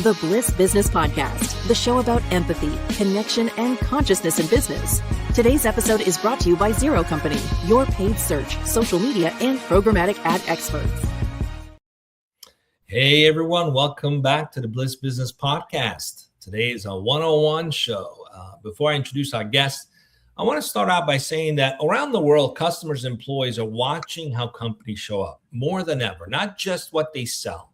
The Bliss Business Podcast, the show about empathy, connection, and consciousness in business. Today's episode is brought to you by Zero Company, your paid search, social media, and programmatic ad experts. Hey everyone, welcome back to the Bliss Business Podcast. Today is a 101 show. Before I introduce our guest, I want to start out by saying that around the world, customers and employees are watching how companies show up more than ever, not just what they sell.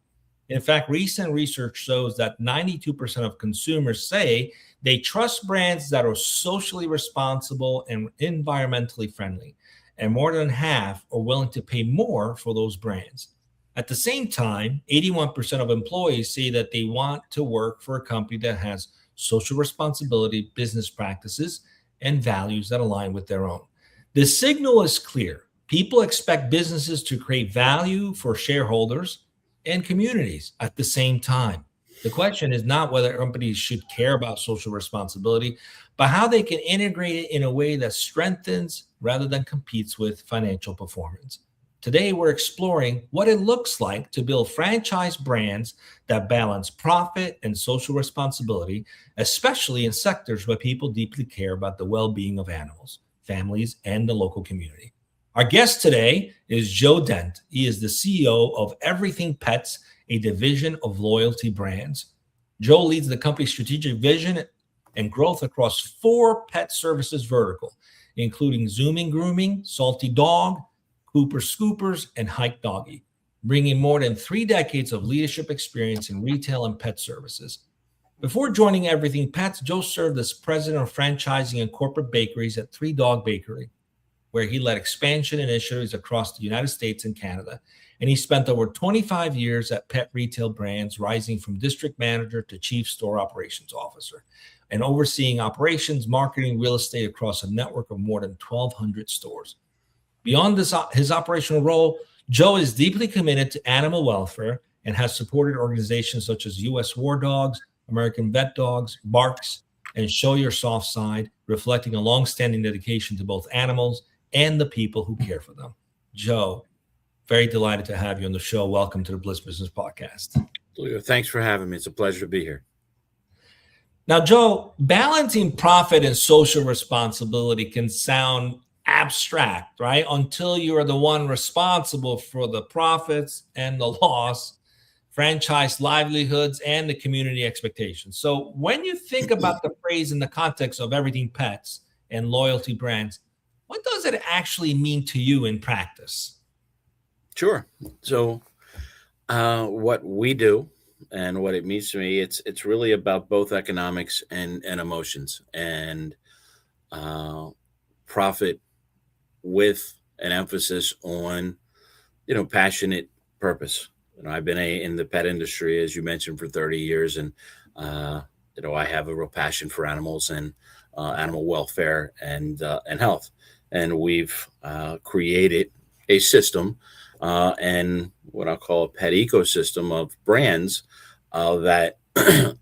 In fact, recent research shows that 92% of consumers say they trust brands that are socially responsible and environmentally friendly, and more than half are willing to pay more for those brands. At the same time, 81% of employees say that they want to work for a company that has social responsibility, business practices, and values that align with their own. The signal is clear. People expect businesses to create value for shareholders and communities at the same time. The question is not whether companies should care about social responsibility, but how they can integrate it in a way that strengthens rather than competes with financial performance. Today, we're exploring what it looks like to build franchise brands that balance profit and social responsibility, especially in sectors where people deeply care about the well-being of animals, families, and the local community. Our guest today is Joe Dent. He is the CEO of Everything Pets, a division of Loyalty Brands. Joe leads the company's strategic vision and growth across 4 pet services vertical, including Zooming Grooming, Salty Dog, Cooper Scoopers, and Hike Doggy, bringing more than 3 decades of leadership experience in retail and pet services. Before joining Everything Pets, Joe served as president of franchising and corporate bakeries at 3 Dog Bakery, where he led expansion initiatives across the United States and Canada. And he spent over 25 years at pet retail brands, rising from district manager to chief store operations officer, and overseeing operations, marketing, real estate across a network of more than 1,200 stores. Beyond his operational role, Joe is deeply committed to animal welfare and has supported organizations such as U.S. War Dogs, American Vet Dogs, Barks, and Show Your Soft Side, reflecting a longstanding dedication to both animals and the people who care for them. Joe, very delighted to have you on the show. Welcome to the Bliss Business Podcast. Thanks for having me. It's a pleasure to be here. Now, Joe, balancing profit and social responsibility can sound abstract, right? Until you are the one responsible for the profits and the loss, franchise livelihoods, and the community expectations. So when you think about the phrase in the context of Everything Pets and Loyalty Brands, what does it actually mean to you in practice? Sure. So what we do and what it means to me, it's really about both economics and emotions, and profit with an emphasis on, passionate purpose. I've been in the pet industry, as you mentioned, for 30 years, and I have a real passion for animals and animal welfare and health. And we've created a system and what I'll call a pet ecosystem of brands that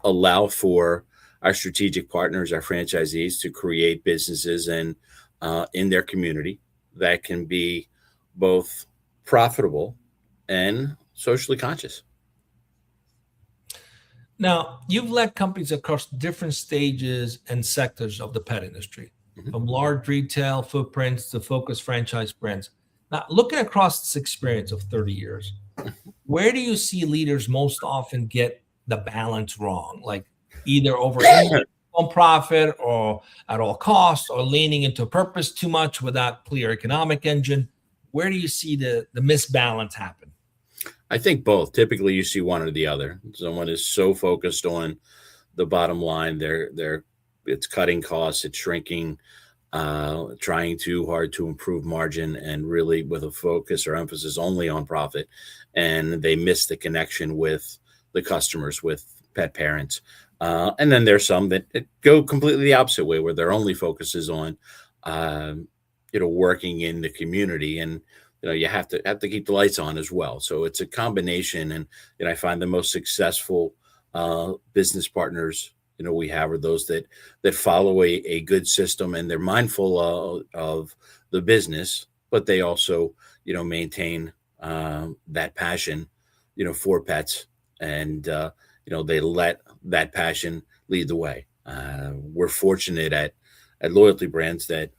allow for our strategic partners, our franchisees, to create businesses and in their community that can be both profitable and socially conscious. Now, you've led companies across different stages and sectors of the pet industry, from large retail footprints to focused franchise brands. Now, looking across this experience of 30 years, where do you see leaders most often get the balance wrong? Like either over on profit or at all costs, or leaning into purpose too much without clear economic engine? Where do you see the misbalance happen? I think both. Typically, you see one or the other. Someone is so focused on the bottom line, it's cutting costs, it's shrinking, trying too hard to improve margin, and really with a focus or emphasis only on profit, and they miss the connection with the customers, with pet parents. And then there's some that go completely the opposite way, where their only focus is on, working in the community, and you have to keep the lights on as well. So it's a combination, and I find the most successful business partners we have are those that follow a good system, and they're mindful of the business, but they also maintain that passion for pets, and they let that passion lead the way. We're fortunate at Loyalty Brands that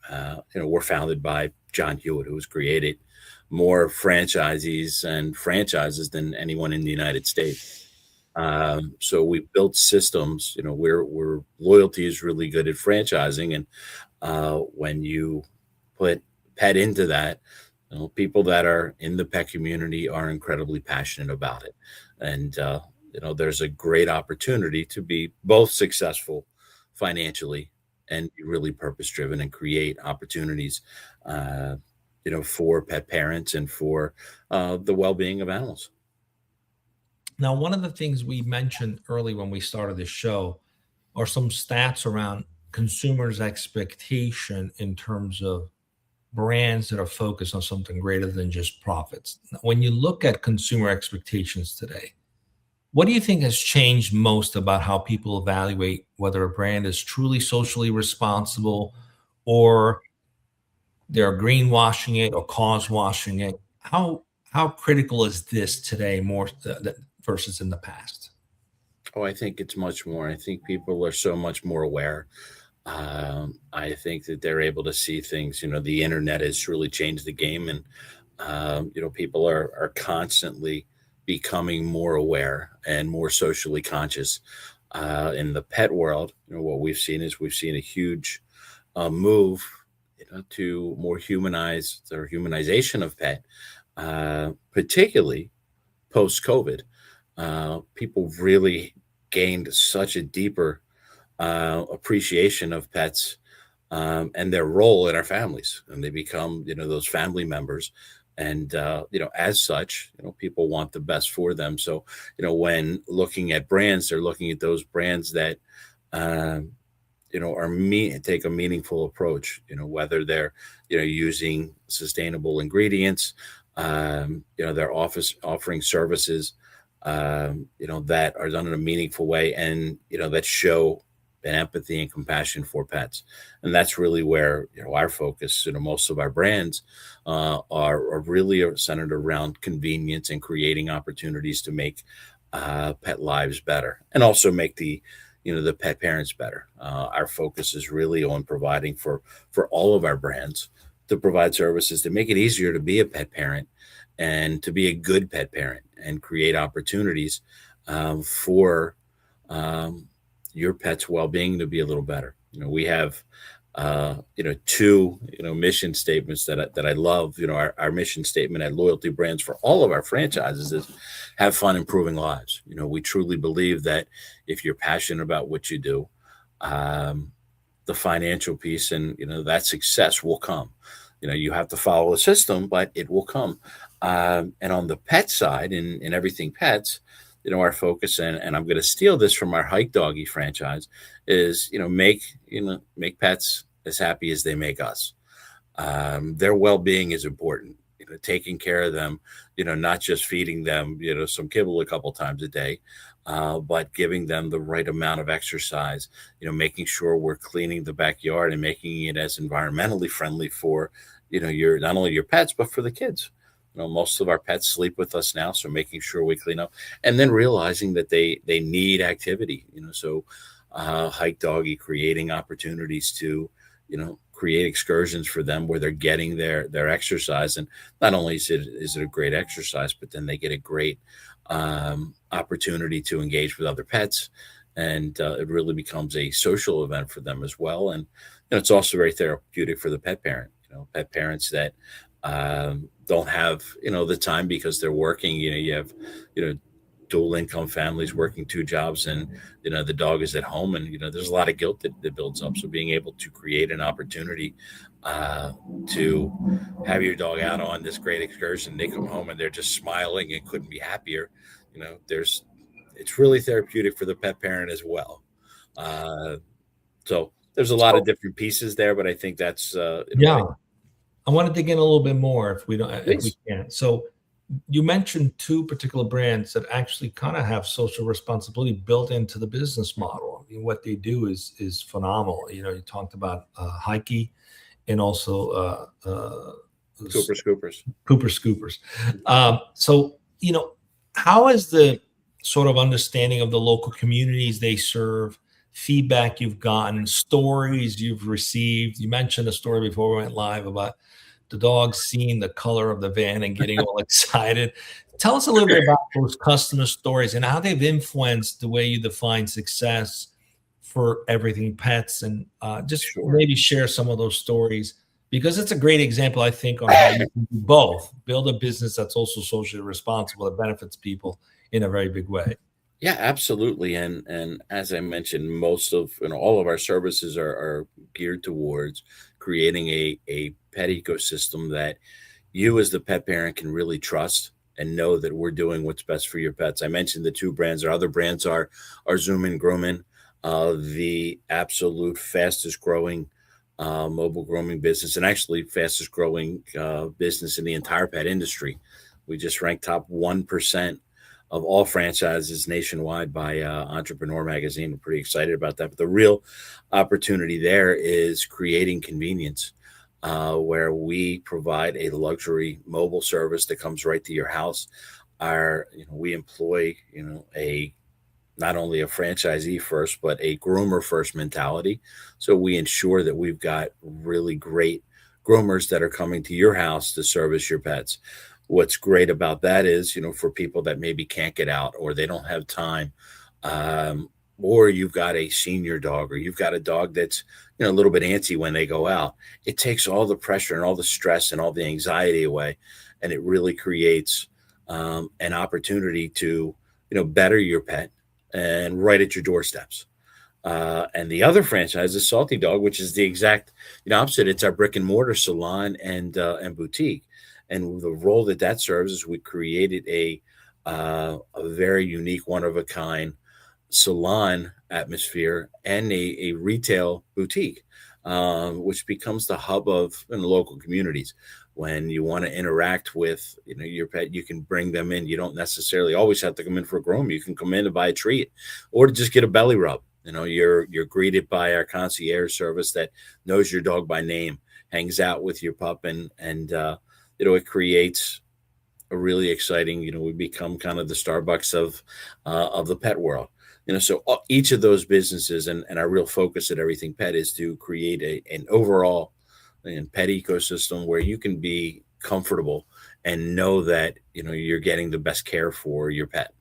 we're founded by John Hewitt, who has created more franchisees and franchises than anyone in the United States. So we built systems, where loyalty is really good at franchising, and when you put pet into that, people that are in the pet community are incredibly passionate about it, and there's a great opportunity to be both successful financially and be really purpose driven and create opportunities, for pet parents and for the well being of animals. Now, one of the things we mentioned early when we started this show are some stats around consumers' expectation in terms of brands that are focused on something greater than just profits. Now, when you look at consumer expectations today, what do you think has changed most about how people evaluate whether a brand is truly socially responsible, or they're greenwashing it or cause washing it? How critical is this today more versus in the past? Oh, I think it's much more. I think people are so much more aware. I think that they're able to see things. The internet has really changed the game, and people are constantly becoming more aware and more socially conscious. In the pet world, what we've seen a huge move, to more humanization of pet, particularly post COVID. People really gained such a deeper appreciation of pets and their role in our families, and they become those family members, and as such, people want the best for them. So when looking at brands, they're looking at those brands that take a meaningful approach, whether they're using sustainable ingredients, they're offering services that are done in a meaningful way, and that show an empathy and compassion for pets. And that's really where our focus, most of our brands are really centered around convenience and creating opportunities to make pet lives better, and also make the pet parents better. Our focus is really on providing for all of our brands to provide services to make it easier to be a pet parent and to be a good pet parent, and create opportunities for your pet's well-being to be a little better. We have two mission statements that I love. Our mission statement at Loyalty Brands for all of our franchises is have fun improving lives. We truly believe that if you're passionate about what you do, the financial piece and that success will come. You have to follow a system, but it will come. And on the pet side, in everything pets, our focus, and I'm going to steal this from our Hike Doggy franchise, is make pets as happy as they make us. Their well-being is important. Taking care of them, not just feeding them, some kibble a couple times a day, but giving them the right amount of exercise, making sure we're cleaning the backyard and making it as environmentally friendly for, your, not only your pets, but for the kids. Most of our pets sleep with us now, so making sure we clean up, and then realizing that they need activity, so Hike Doggy creating opportunities to, create excursions for them where they're getting their exercise. And not only is it a great exercise, but then they get a great opportunity to engage with other pets, and it really becomes a social event for them as well. And it's also very therapeutic for the pet parent. Pet parents that don't have the time because they're working. You have dual income families working two jobs, and the dog is at home, and there's a lot of guilt that builds up. So being able to create an opportunity to have your dog out on this great excursion, they come home and they're just smiling and couldn't be happier. It's really therapeutic for the pet parent as well. So there's a lot of different pieces there, but I think that's yeah. I want to dig in a little bit more if we can. So you mentioned two particular brands that actually kind of have social responsibility built into the business model. I mean, what they do is phenomenal. You talked about Hikey and also Cooper Scoopers. So how has the sort of understanding of the local communities they serve, feedback you've gotten, stories you've received. You mentioned a story before we went live about the dog seeing the color of the van and getting all excited. Tell us a little bit about those customer stories and how they've influenced the way you define success for everything pets, and just maybe share some of those stories, because it's a great example, I think, on how you can do both, build a business that's also socially responsible, that benefits people in a very big way. Yeah, absolutely. And as I mentioned, most of all of our services are geared towards creating a pet ecosystem that you as the pet parent can really trust and know that we're doing what's best for your pets. I mentioned the two brands. Our other brands are Zoom and Groomin', the absolute fastest growing mobile grooming business, and actually fastest growing business in the entire pet industry. We just ranked top 1% of all franchises nationwide by Entrepreneur Magazine. We're pretty excited about that. But the real opportunity there is creating convenience, where we provide a luxury mobile service that comes right to your house. We employ, not only a franchisee first, but a groomer first mentality. So we ensure that we've got really great groomers that are coming to your house to service your pets. What's great about that is, for people that maybe can't get out or they don't have time, or you've got a senior dog, or you've got a dog that's, a little bit antsy when they go out, it takes all the pressure and all the stress and all the anxiety away. And it really creates an opportunity to, better your pet and right at your doorsteps. And the other franchise is Salty Dog, which is the exact opposite. It's our brick and mortar salon and boutique. And the role that serves is we created a very unique, one of a kind salon atmosphere and a retail boutique, which becomes the hub of local communities. When you want to interact with your pet, you can bring them in. You don't necessarily always have to come in for a groom. You can come in to buy a treat or to just get a belly rub. You're greeted by our concierge service that knows your dog by name, hangs out with your pup, and it creates a really exciting, we become kind of the Starbucks of the pet world. So each of those businesses and our real focus at Everything Pet is to create an overall pet ecosystem where you can be comfortable and know that, you're getting the best care for your pet.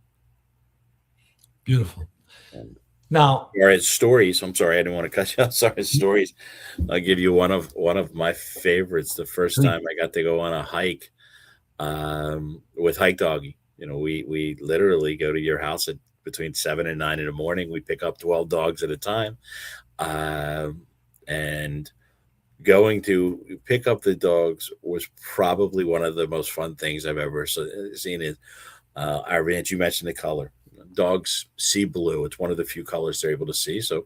Beautiful. Now, as stories, I'm sorry, I didn't want to cut you off. Sorry, stories. I'll give you one of my favorites. The first time I got to go on a hike with Hike Doggy, we literally go to your house at between 7 and 9 in the morning. We pick up 12 dogs at a time, and going to pick up the dogs was probably one of the most fun things I've ever seen. Is our ranch. You mentioned the color. Dogs see blue. It's one of the few colors they're able to see. So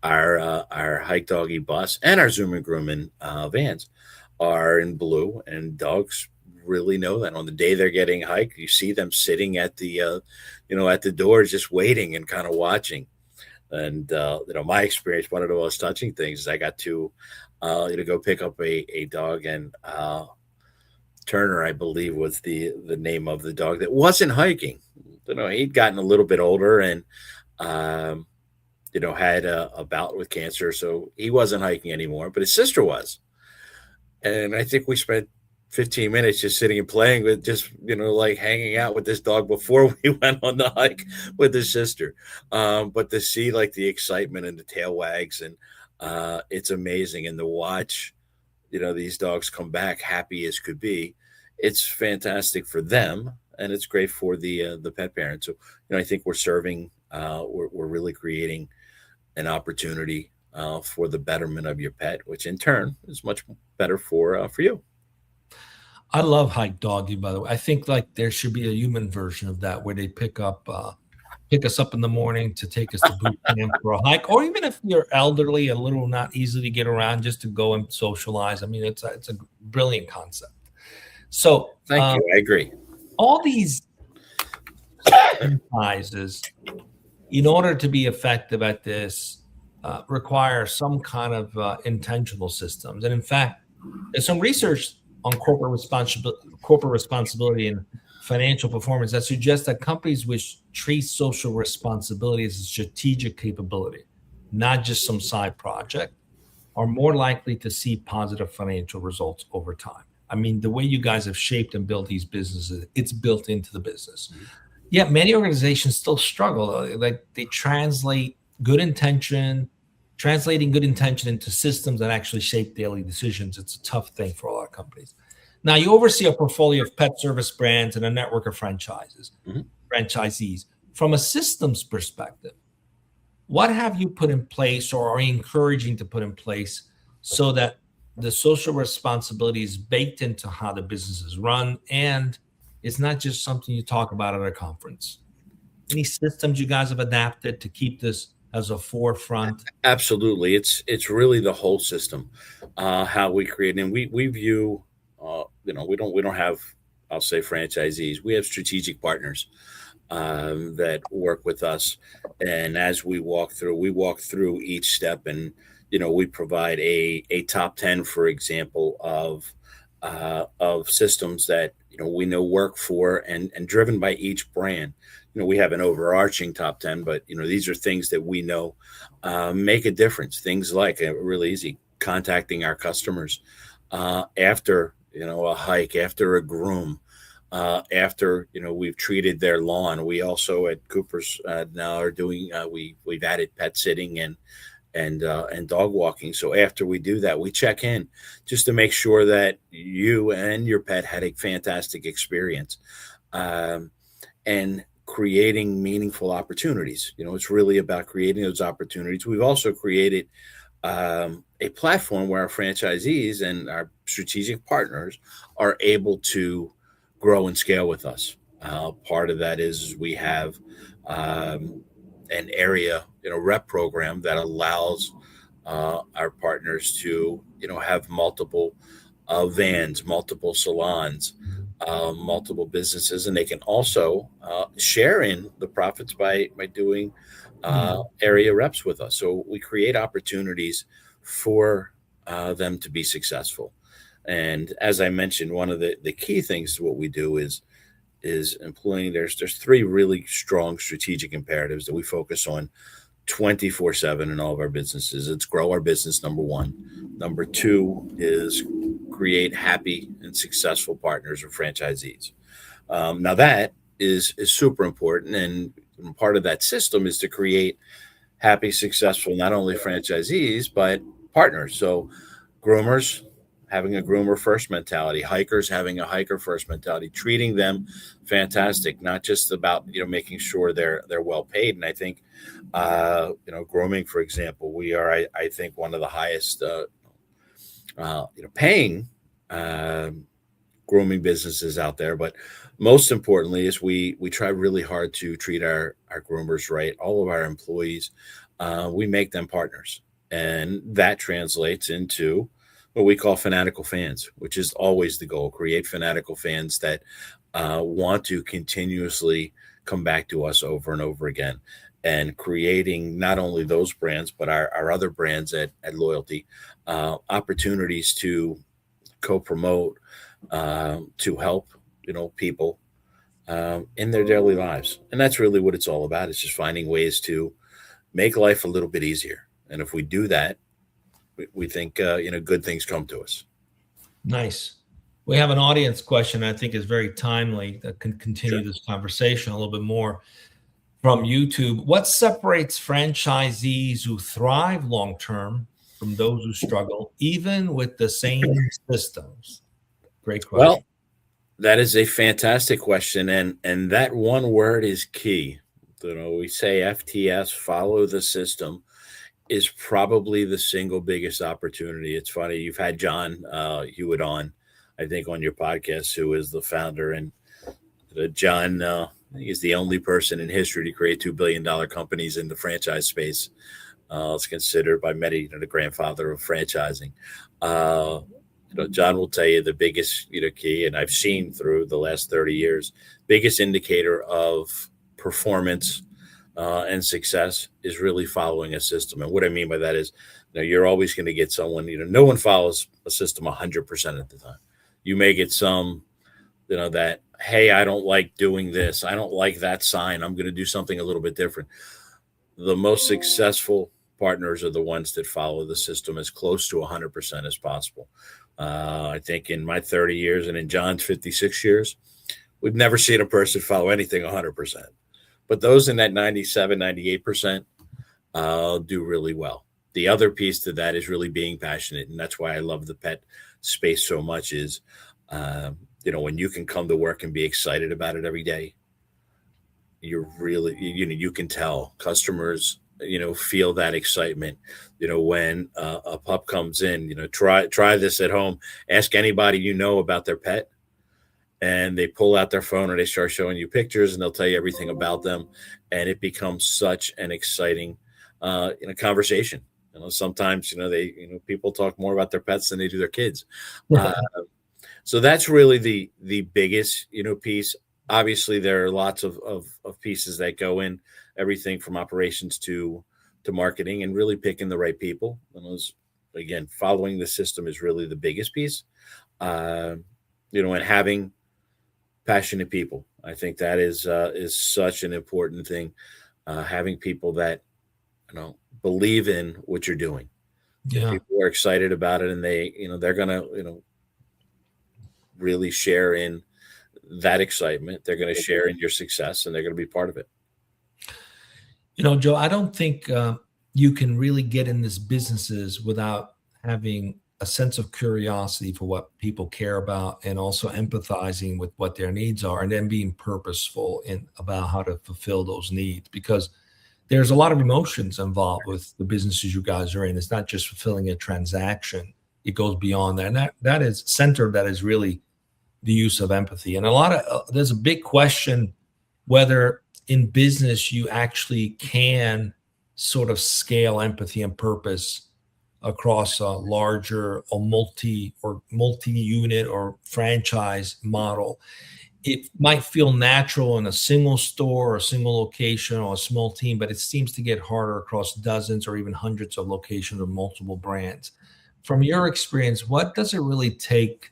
our Hike Doggy bus and our Zoom and Groomin' vans are in blue, and dogs really know that. On the day they're getting hiked, you see them sitting at the at the doors just waiting and kind of watching. And my experience, one of the most touching things is I got to go pick up a dog, and Turner, I believe, was the name of the dog that wasn't hiking. He'd gotten a little bit older and, had a bout with cancer. So he wasn't hiking anymore, but his sister was. And I think we spent 15 minutes just sitting and playing with just, hanging out with this dog before we went on the hike with his sister. But to see the excitement and the tail wags, and it's amazing. And to watch, these dogs come back happy as could be. It's fantastic for them, and it's great for the pet parent. So, I think we're serving, we're really creating an opportunity for the betterment of your pet, which in turn is much better for you. I love Hike Doggy, by the way. I think there should be a human version of that where they pick us up in the morning to take us to boot camp for a hike, or even if you're elderly, a little not easy to get around, just to go and socialize. I mean, it's a brilliant concept. So thank you. I agree. All these enterprises, in order to be effective at this, require some kind of intentional systems. And in fact, there's some research on corporate responsibility and financial performance that suggests that companies which treat social responsibility as a strategic capability, not just some side project, are more likely to see positive financial results over time. I mean, the way you guys have shaped and built these businesses, it's built into the business. Yet many organizations still struggle. Like they translating good intention into systems that actually shape daily decisions. It's a tough thing for a lot of companies. Now, you oversee a portfolio of pet service brands and a network of franchisees. From a systems perspective, what have you put in place or are you encouraging to put in place so that the social responsibility is baked into how the business is run and it's not just something you talk about at a conference? Any systems you guys have adapted to keep this as a forefront? Absolutely. It's really the whole system, how we create. And we view, we don't have, I'll say, franchisees. We have strategic partners that work with us. And as we walk through each step, and we provide a top 10, for example, of systems that we know work for and driven by each brand. We have an overarching top 10, but these are things that we know make a difference. Things like really easy contacting our customers after a hike, after a groom, after we've treated their lawn. We also at Cooper's now are doing we've added pet sitting and dog walking. So after we do that, we check in just to make sure that you and your pet had a fantastic experience, and creating meaningful opportunities. It's really about creating those opportunities. We've also created a platform where our franchisees and our strategic partners are able to grow and scale with us. Part of that is we have an area rep program that allows our partners to have multiple vans, multiple salons, multiple businesses, and they can also share in the profits by doing area reps with us. So we create opportunities for them to be successful. And as I mentioned, one of the key things to what we do is employing. There's three really strong strategic imperatives that we focus on 24/7 in all of our businesses. It's grow our business, number one. Number two is create happy and successful partners or franchisees. Now that is super important, and part of that system is to create happy, successful, not only franchisees, but partners. So groomers having a groomer first mentality, hikers having a hiker first mentality, treating them fantastic, not just about, making sure they're well paid. And I think, grooming, for example, we are, I think, one of the highest, paying grooming businesses out there. But most importantly is we try really hard to treat our groomers right. All of our employees, we make them partners, and that translates into what we call fanatical fans, which is always the goal: create fanatical fans that want to continuously come back to us over and over again, and creating not only those brands, but our other brands at Loyalty, opportunities to co-promote, to help, people in their daily lives. And that's really what it's all about. It's just finding ways to make life a little bit easier. And if we do that, we think, good things come to us. Nice. We have an audience question I think is very timely that can continue this conversation a little bit more from YouTube. What separates franchisees who thrive long-term from those who struggle, even with the same systems? Great question. Well, that is a fantastic question. And that one word is key. We say FTS, follow the system, is probably the single biggest opportunity. It's funny, you've had John Hewitt on, I think, on your podcast, who is the founder. And John is the only person in history to create $2 billion companies in the franchise space. It's considered by many the grandfather of franchising. John will tell you the biggest key, and I've seen through the last 30 years, biggest indicator of performance and success is really following a system. And what I mean by that is, you're always going to get someone, no one follows a system 100% of the time. You may get some, that hey, I don't like doing this. I don't like that sign. I'm going to do something a little bit different. The most successful partners are the ones that follow the system as close to 100% as possible. I think in my 30 years and in John's 56 years, we've never seen a person follow anything 100%. But those in that 97, 98% do really well. The other piece to that is really being passionate. And that's why I love the pet space so much is, when you can come to work and be excited about it every day, you're really, you can tell customers, feel that excitement, when a pup comes in, try this at home, ask anybody, about their pet, and they pull out their phone or they start showing you pictures and they'll tell you everything about them. And it becomes such an exciting, conversation. Sometimes, people talk more about their pets than they do their kids. So that's really the biggest, piece. Obviously, there are lots of pieces that go in, everything from operations to marketing, and really picking the right people. And again, following the system is really the biggest piece. And having passionate people. I think that is such an important thing. Having people that, believe in what you're doing. Yeah. People are excited about it, and they're going to, really share in that excitement. They're going to share in your success, and they're going to be part of it. Joe, I don't think you can really get in this businesses without having a sense of curiosity for what people care about, and also empathizing with what their needs are, and then being purposeful about how to fulfill those needs, because there's a lot of emotions involved with the businesses you guys are in. It's not just fulfilling a transaction. It goes beyond that. And that is centered, that is really the use of empathy. And there's a big question whether in business you actually can sort of scale empathy and purpose across a larger or multi-unit or franchise model. It might feel natural in a single store or a single location or a small team, but it seems to get harder across dozens or even hundreds of locations of multiple brands. From your experience, what does it really take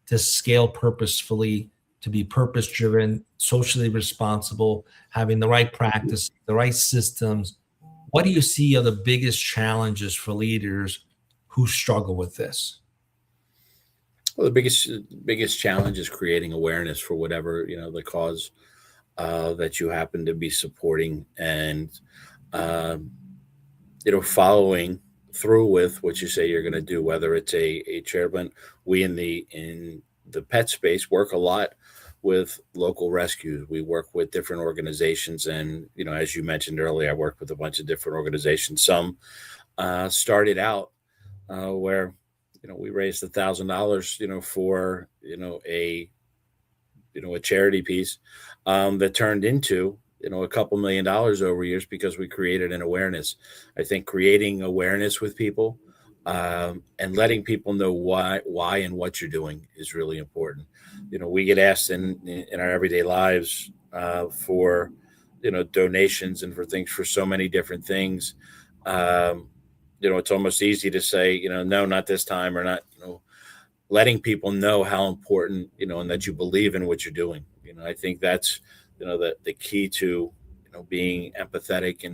to scale purposefully, to be purpose-driven, socially responsible, having the right practice, the right systems? What do you see are the biggest challenges for leaders who struggle with this? Well, the biggest challenge is creating awareness for whatever, the cause that you happen to be supporting, and, following through with what you say you're going to do, whether it's a chairman. We in the pet space work a lot with local rescues. We work with different organizations. And, as you mentioned earlier, I worked with a bunch of different organizations. Some started out where, we raised $1,000, for, a charity piece that turned into, a couple $1 million over years, because we created an awareness. I think creating awareness with people and letting people know why and what you're doing is really important. We get asked in our everyday lives for, donations and for things, for so many different things. It's almost easy to say, no, not this time, or not, letting people know how important, and that you believe in what you're doing. I think that's, the key to, being empathetic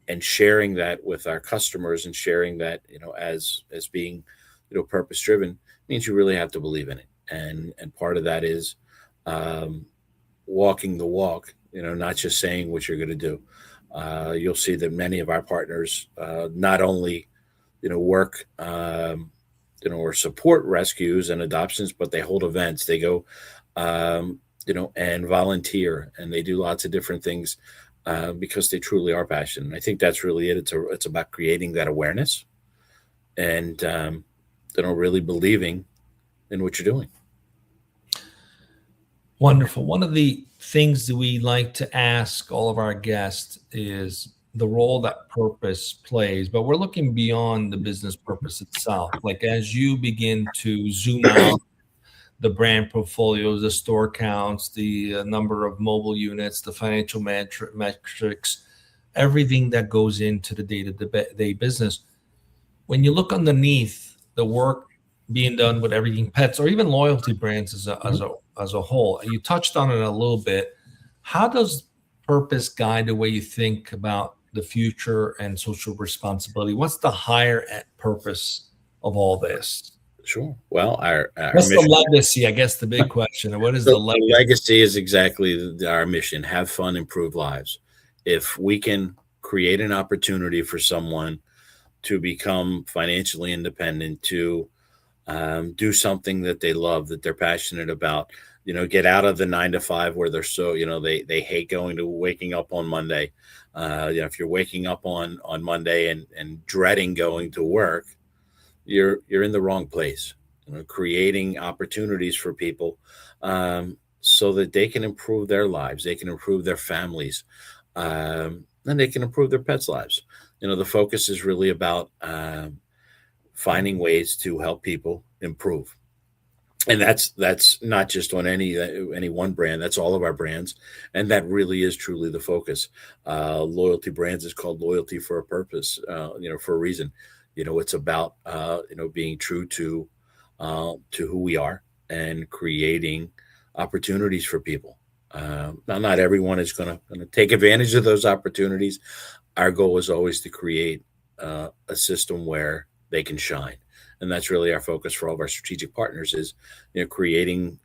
and sharing that with our customers, and sharing that, as being, purpose driven, means you really have to believe in it. And part of that is walking the walk, not just saying what you're going to do. You'll see that many of our partners not only, work, or support rescues and adoptions, but they hold events. They go, and volunteer, and they do lots of different things because they truly are passionate. And I think that's really it. It's about creating that awareness, and really believing in what you're doing. Wonderful. One of the things that we like to ask all of our guests is the role that purpose plays, but we're looking beyond the business purpose itself. Like, as you begin to zoom out the brand portfolios, the store counts, the number of mobile units, the financial metrics, everything that goes into the day-to-day business, when you look underneath the work being done with Everything Pets, or even loyalty brands as a as a whole. You touched on it a little bit. How does purpose guide the way you think about the future and social responsibility? What's the higher purpose of all this? Sure. Well, our What's the mission, legacy? I guess the big question. What is the the legacy? legacy is exactly our mission: have fun, improve lives. If we can create an opportunity for someone to become financially independent, to do something that they love, that they're passionate about, get out of the 9 to 5 where they're so, they hate waking up on Monday. If you're waking up on Monday and dreading going to work, you're in the wrong place. Creating opportunities for people, so that they can improve their lives, they can improve their families, and they can improve their pets' lives. The focus is really about finding ways to help people improve, and that's not just on any one brand. That's all of our brands, and that really is truly the focus. Loyalty Brands is called loyalty for a purpose, for a reason. It's about being true to who we are and creating opportunities for people. Now, not everyone is going to take advantage of those opportunities. Our goal is always to create a system where they can shine, and that's really our focus for all of our strategic partners is creating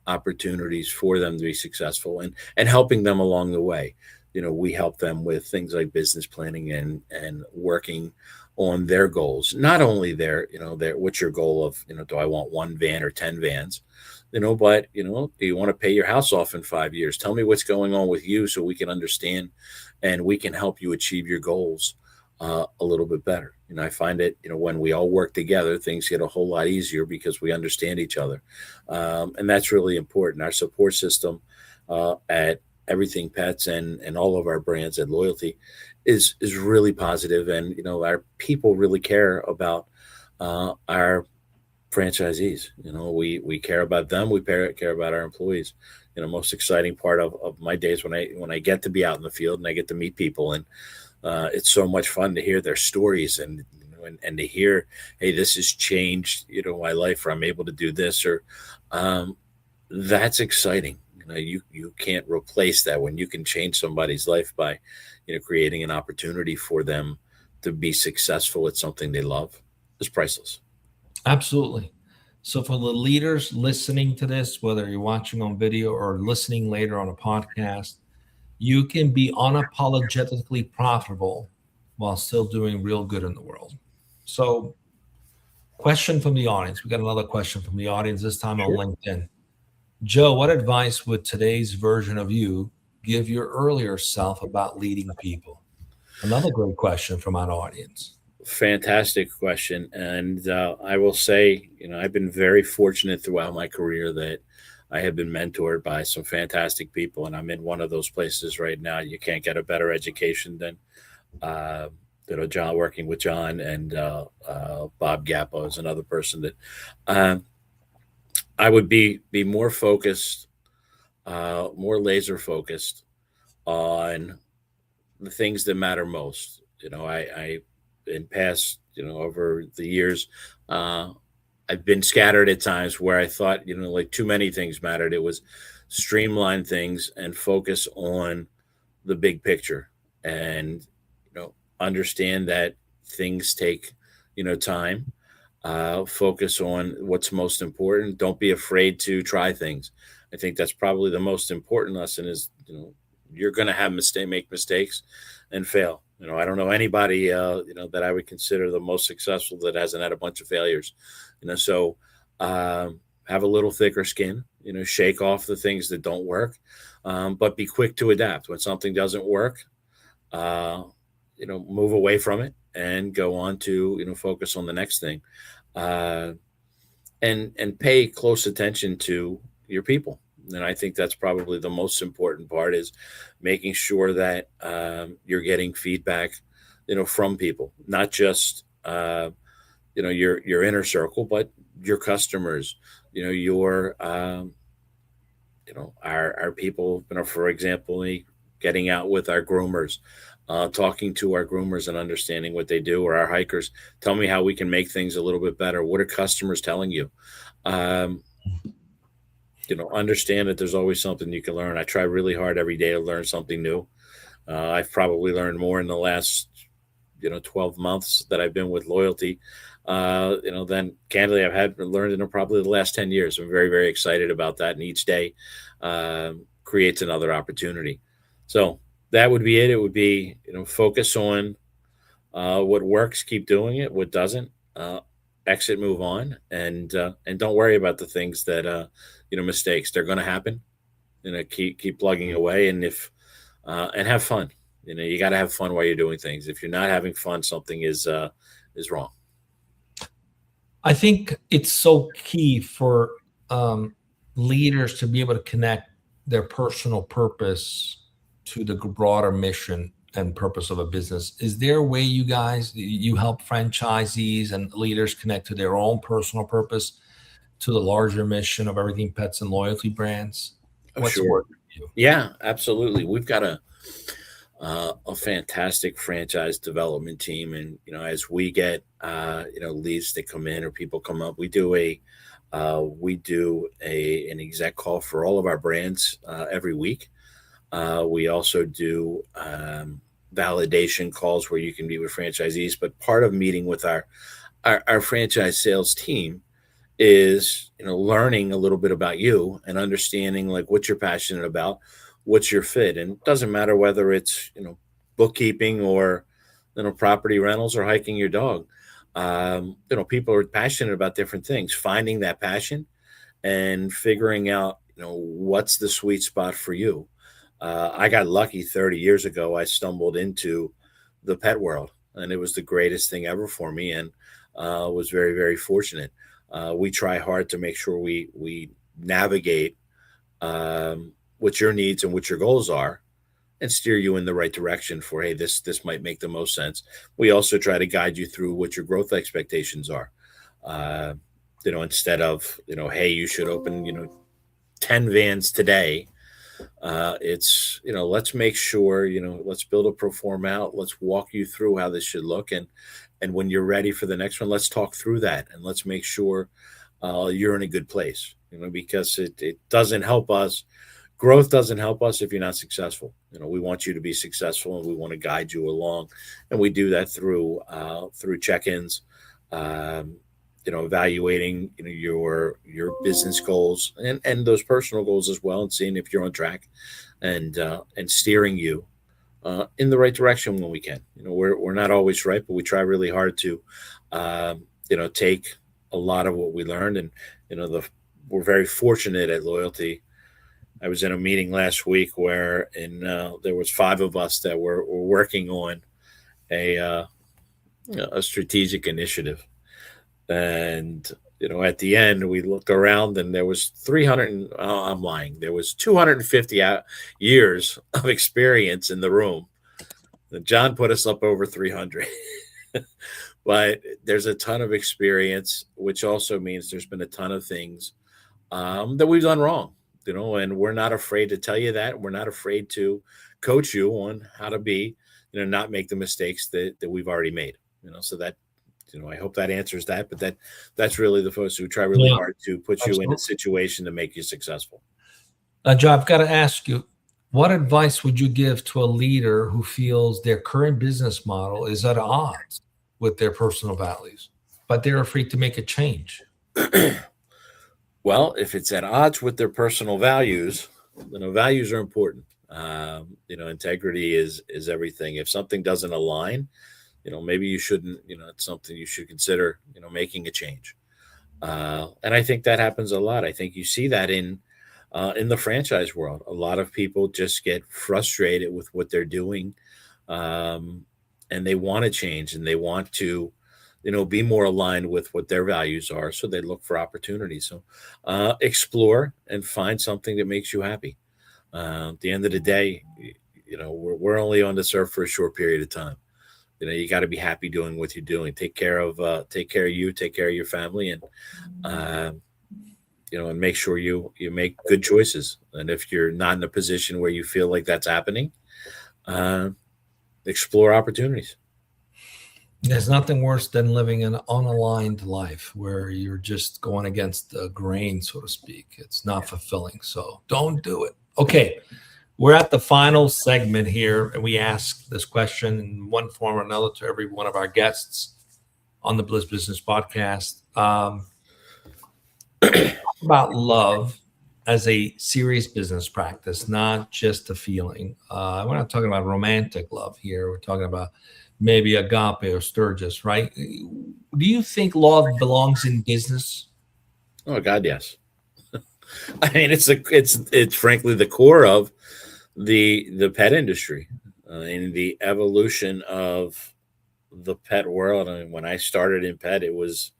opportunities for them to be successful and helping them along the way. We help them with things like business planning and working on their goals. Not only their what's your goal of do I want 1 van or 10 vans, but do you want to pay your house off in 5 years? Tell me what's going on with you so we can understand and we can help you achieve your goals a little bit better. I find it, when we all work together, things get a whole lot easier because we understand each other. And that's really important. Our support system at Everything Pets and all of our brands at Loyalty is really positive. And, our people really care about our franchisees. We care about them. We care about our employees. Most exciting part of my days when I get to be out in the field and I get to meet people, and it's so much fun to hear their stories and to hear, hey, this has changed, my life, or I'm able to do this, or that's exciting. You can't replace that when you can change somebody's life by, creating an opportunity for them to be successful at something they love. It's priceless. Absolutely. So for the leaders listening to this, whether you're watching on video or listening later on a podcast, you can be unapologetically profitable while still doing real good in the world. So question from the audience. We got another question from the audience, this time on LinkedIn. Joe, what advice would today's version of you give your earlier self about leading people? Another great question from our audience. Fantastic question. And I will say, I've been very fortunate throughout my career that I have been mentored by some fantastic people. And I'm in one of those places right now. You can't get a better education than, John, working with John, and Bob Gappo is another person that I would be more focused, more laser focused on the things that matter most. I in past, over the years, I've been scattered at times where I thought, like too many things mattered. It was streamline things and focus on the big picture and, understand that things take, time. Focus on what's most important. Don't be afraid to try things. I think that's probably the most important lesson is, you're going to make mistakes and fail. I don't know anybody, that I would consider the most successful that hasn't had a bunch of failures, so have a little thicker skin, shake off the things that don't work, but be quick to adapt. When something doesn't work, move away from it and go on to, focus on the next thing, and pay close attention to your people. And I think that's probably the most important part is making sure that you're getting feedback, from people, not just, your inner circle, but your customers, your, our people, for example, getting out with our groomers, talking to our groomers and understanding what they do, or our hikers. Tell me how we can make things a little bit better. What are customers telling you? understand that there's always something you can learn. I try really hard every day to learn something new. I've probably learned more in the last 12 months that I've been with Loyalty, than candidly I've had learned in probably the last 10 years. I'm very, very excited about that. And each day creates another opportunity. So that would be it. It would be, focus on what works, keep doing it. What doesn't, exit, move on, and don't worry about the things that, mistakes. They're going to happen. Keep plugging away. And and have fun. You got to have fun while you're doing things. If you're not having fun, something is wrong. I think it's so key for leaders to be able to connect their personal purpose to the broader mission and purpose of a business. Is there a way you help franchisees and leaders connect to their own personal purpose to the larger mission of Everything Pets and Loyalty brands? What's sure. Yeah, absolutely. We've got a fantastic franchise development team, and as we get leads that come in or people come up, we do an exec call for all of our brands every week. We also do validation calls where you can meet with franchisees. But part of meeting with our franchise sales team is learning a little bit about you and understanding like what you're passionate about, what's your fit. And it doesn't matter whether it's bookkeeping or property rentals or hiking your dog. People are passionate about different things. Finding that passion and figuring out what's the sweet spot for you. I got lucky 30 years ago. I stumbled into the pet world, and it was the greatest thing ever for me, and was very, very fortunate. We try hard to make sure we navigate what your needs and what your goals are and steer you in the right direction for, hey, this might make the most sense. We also try to guide you through what your growth expectations are. Instead of, hey, you should open, 10 vans today. It's, let's make sure, let's build a pro forma out. Let's walk you through how this should look. And when you're ready for the next one, let's talk through that and let's make sure you're in a good place, because it doesn't help us. Growth doesn't help us if you're not successful. We want you to be successful, and we want to guide you along. And we do that through check-ins, evaluating, your business goals and those personal goals as well, and seeing if you're on track and steering you in the right direction when we can. We're not always right, but we try really hard to, take a lot of what we learned. And, we're very fortunate at Loyalty. I was in a meeting last week where there was 5 of us that were working on a strategic initiative. And, at the end, we looked around and there was 300, I'm lying. There was 250 years of experience in the room. And John put us up over 300. But there's a ton of experience, which also means there's been a ton of things that we've done wrong. And we're not afraid to tell you that. We're not afraid to coach you on how to be, not make the mistakes that we've already made. So that, I hope that answers that. But that's really the folks who try really hard to put you in a situation to make you successful. Joe, I've got to ask you, what advice would you give to a leader who feels their current business model is at odds with their personal values, but they're afraid to make a change? Well, if it's at odds with their personal values, values are important. Integrity is everything. If something doesn't align, maybe you shouldn't, it's something you should consider, making a change. And I think that happens a lot. I think you see that in the franchise world. A lot of people just get frustrated with what they're doing, and they want to change, and they want to be more aligned with what their values are. So they look for opportunities. So explore and find something that makes you happy. At the end of the day, we're only on this earth for a short period of time. You got to be happy doing what you're doing. Take care of you, take care of your family, and and make sure you make good choices. And if you're not in a position where you feel like that's happening, explore opportunities. There's nothing worse than living an unaligned life where you're just going against the grain, so to speak. It's not fulfilling. So don't do it. Okay. We're at the final segment here, and we ask this question in one form or another to every one of our guests on the Bliss Business Podcast. About love as a serious business practice, not just a feeling. We're not talking about romantic love here. We're talking about maybe agape or Sturgis, right? Do you think love belongs in business? Oh God, yes. I mean, it's frankly the core of the pet industry and the evolution of the pet world. I mean, when I started in pet, it was,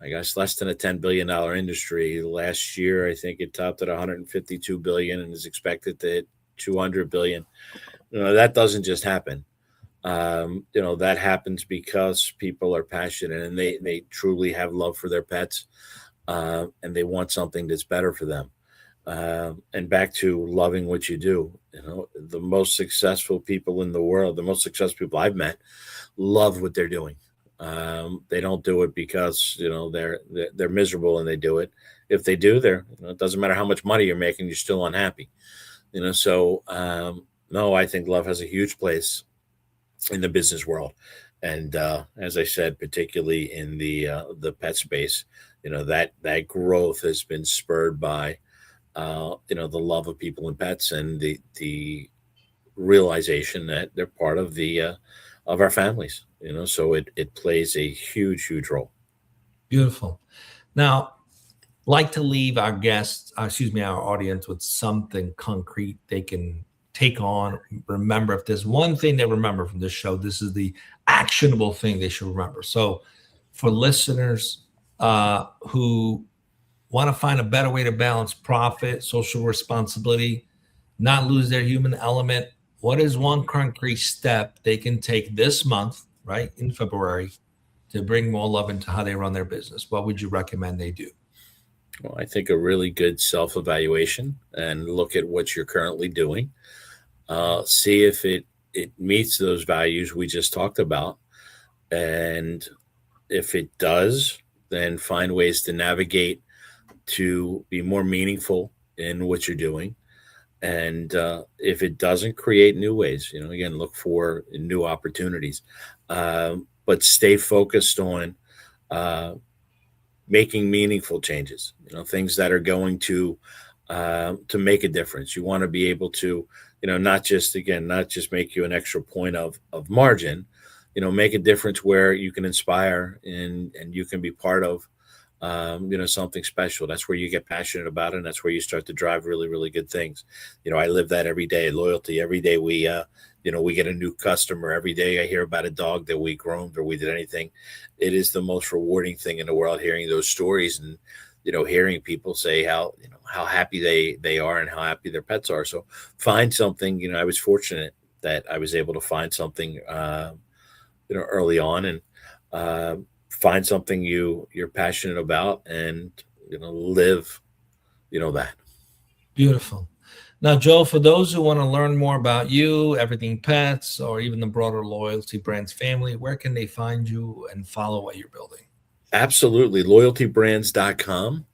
I guess, less than a $10 billion industry. Last year, I think it topped at 152 billion and is expected to hit 200 billion. That doesn't just happen. That happens because people are passionate and they truly have love for their pets, and they want something that's better for them. And back to loving what you do, the most successful people in the world, the most successful people I've met, love what they're doing. They don't do it because they're miserable and they do it. If they do, it doesn't matter how much money you're making, you're still unhappy. So no, I think love has a huge place in the business world, and as I said, particularly in the pet space, that growth has been spurred by the love of people and pets, and the realization that they're part of of our families. So it plays a huge role. Beautiful. Now, like to leave our guests, our audience with something concrete they can take on. Remember, if there's one thing they remember from this show, this is the actionable thing they should remember. So for listeners who want to find a better way to balance profit, social responsibility, not lose their human element, what is one concrete step they can take this month, right, in February, to bring more love into how they run their business? What would you recommend they do? Well, I think a really good self-evaluation and look at what you're currently doing. See if it meets those values we just talked about. And if it does, then find ways to navigate to be more meaningful in what you're doing. And if it doesn't, create new ways. Again, look for new opportunities, but stay focused on making meaningful changes. Things that are going to make a difference. You want to be able to, not just make you an extra point of margin. Make a difference where you can inspire and you can be part of something special. That's where you get passionate about it, and that's where you start to drive really, really good things. I live that every day. Loyalty. Every day we get a new customer. Every day I hear about a dog that we groomed or we did anything. It is the most rewarding thing in the world, hearing those stories and hearing people say how happy they are and how happy their pets are. So find something. I was fortunate that I was able to find something early on, and find something you're passionate about, and live that. Beautiful. Now, Joe, for those who want to learn more about you, Everything Pets, or even the broader Loyalty Brands family, where can they find you and follow what you're building? Absolutely. LoyaltyBrands.com.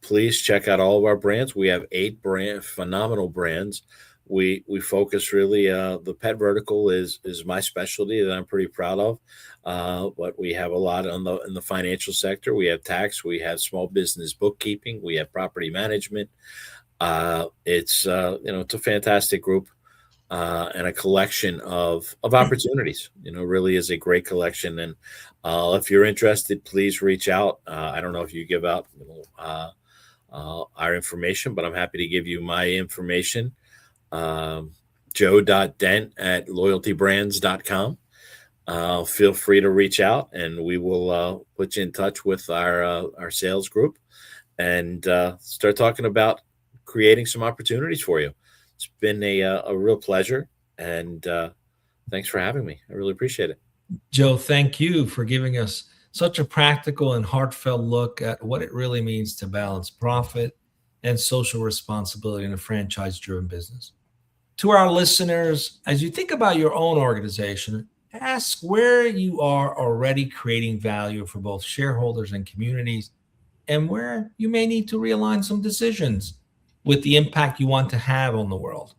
Please check out all of our brands. We have 8 phenomenal brands. We focus really, the pet vertical is my specialty that I'm pretty proud of. But we have a lot in the financial sector. We have tax, we have small business bookkeeping, we have property management. It's a fantastic group, and a collection of opportunities. Really is a great collection. And if you're interested, please reach out. I don't know if you give out our information, but I'm happy to give you my information. Joe.Dent at loyaltybrands.com. Feel free to reach out, and we will put you in touch with our sales group and start talking about creating some opportunities for you. It's been a real pleasure, and thanks for having me. I really appreciate it. Joe, thank you for giving us such a practical and heartfelt look at what it really means to balance profit and social responsibility in a franchise-driven business. To our listeners, as you think about your own organization, Ask where you are already creating value for both shareholders and communities, and where you may need to realign some decisions with the impact you want to have on the world.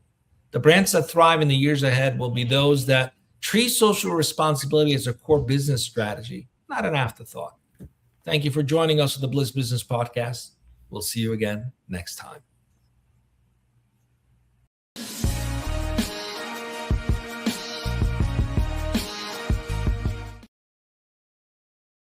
The brands that thrive in the years ahead will be those that treat social responsibility as a core business strategy, not an afterthought. Thank you for joining us on the Bliss Business Podcast. We'll see you again next time.